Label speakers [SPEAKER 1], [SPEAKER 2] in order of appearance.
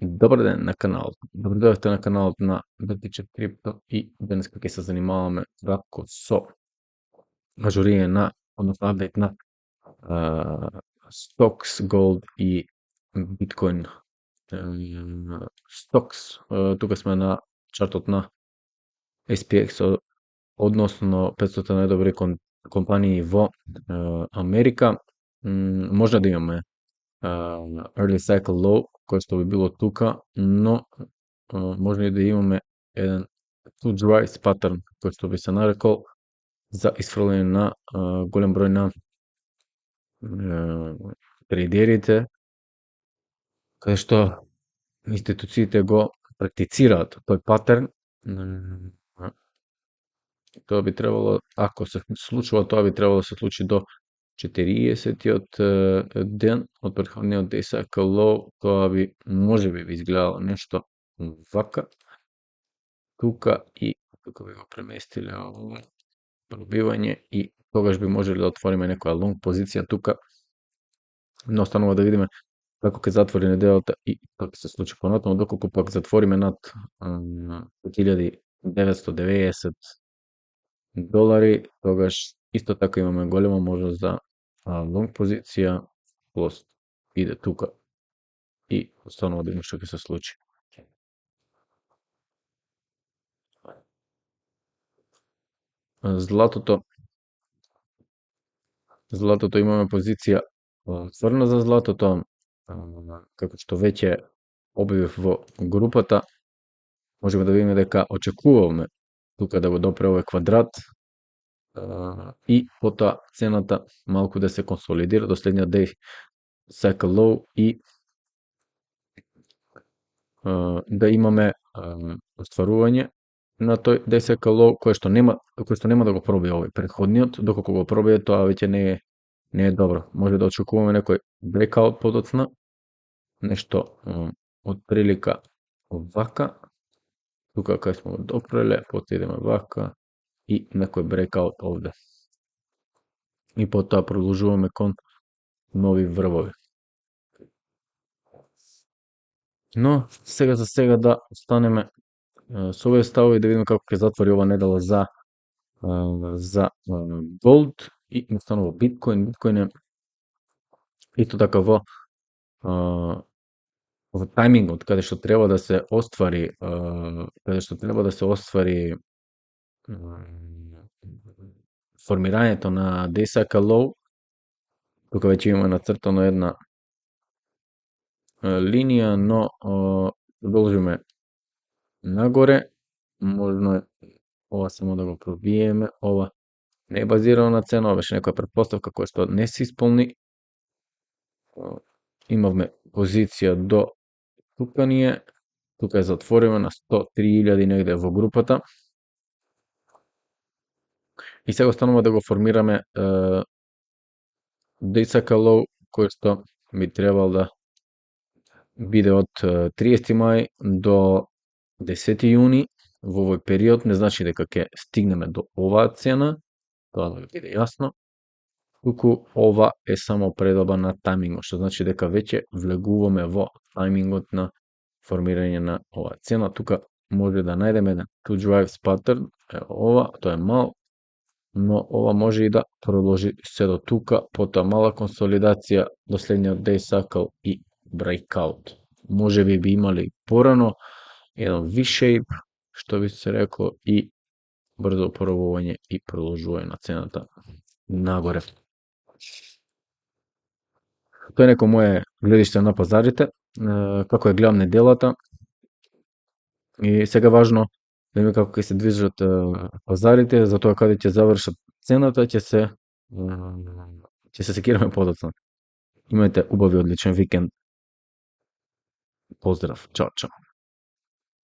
[SPEAKER 1] Добар ден на каналот. Добро дојдовте на каналот на BTC Crypto и денес ќе се занимаваме кратко со ажуриње на, односно апдейт на Stocks, Gold и Bitcoin. Stocks, тука сме на чартот на SPX, односно 500 најдобри компании во Америка. Може да имаме early cycle low, кој што би било тука, но може и да имаме еден two rise pattern, кој што би се нарекол, за исфрлање на голем број на трейдерите, каде што институциите го практицираат тој патерн. Тоа би требало, ако се случува, тоа би требало да се случи до 40-тиот ден од претходниот day cycle low. Тоа би можеби би изгледало нешто вака. Тука и тука би го преместиле ова пробивање и тогаш би можеле да отвориме некоја лонг позиција тука. Но останува да видиме како ќе затвори неделата и како ќе се случи понатаму, доколку пак затвориме над $1990, тогаш исто така имаме голема можност за лонг позиција, плюс иде тука и останува да видиме што ќе се случи. Златото имаме позиција црна за златото, како што веќе објавив во групата. Можеме да видиме дека очекуваме тука да го допре овој квадрат и потоа цената малку да се консолидира до следниот day cycle low и да имаме остварување на тој day cycle low кој што нема да го пробие овој претходниот. Доколку го пробие, тоа веќе не е добро. Може да очекуваме некој breakout подоцна, нешто од прилика вака, тука кај сме го допреле, потоа идеме вака и некој breakout овде. И потоа продолжуваме кон нови врвови. Но сега за сега да останеме со овие ставови, да видиме како ќе затвори ова недела за Gold и настанува Bitcoin. Bitcoin е исто така во тајмингот каде што треба да се оствари, формирањето на day cycle low. Тука веќе имаме нацртано една линија, но продолжиме нагоре. Можно е ова само да го пробиеме. Ова не е базирано на цена, ова беше некоја претпоставка која што не се исполни. Имавме позиција до тука тука е затвориме на 103.000 негде во групата. И сега останува да го формираме day cycle low, кој што би требал да биде од 30 мај до 10 јуни. Во овој период не значи дека ќе стигнеме до оваа цена, тоа да биде јасно, туку ова е само предоба на тајмингот, што значи дека веќе влегуваме во тајмингот на формирање на оваа цена. Тука може да најдеме еден two drives pattern, ова, тоа е мал, но ова може и да продолжи се до тука, потоа мала консолидација до следниот day cycle и breakout. Може би имали порано еден V-shape, што би се рекло, и брзо опоравување и продолжување на цената нагоре. Тоа е неко мое гледиште на пазарите, како ја гледам неделата. И сега важно да видиме како ќе се движат пазарите, за тоа каде ќе завршат цената, ќе се секираме подоцна. Имајте убави одличен викенд. Поздрав, чао, чао.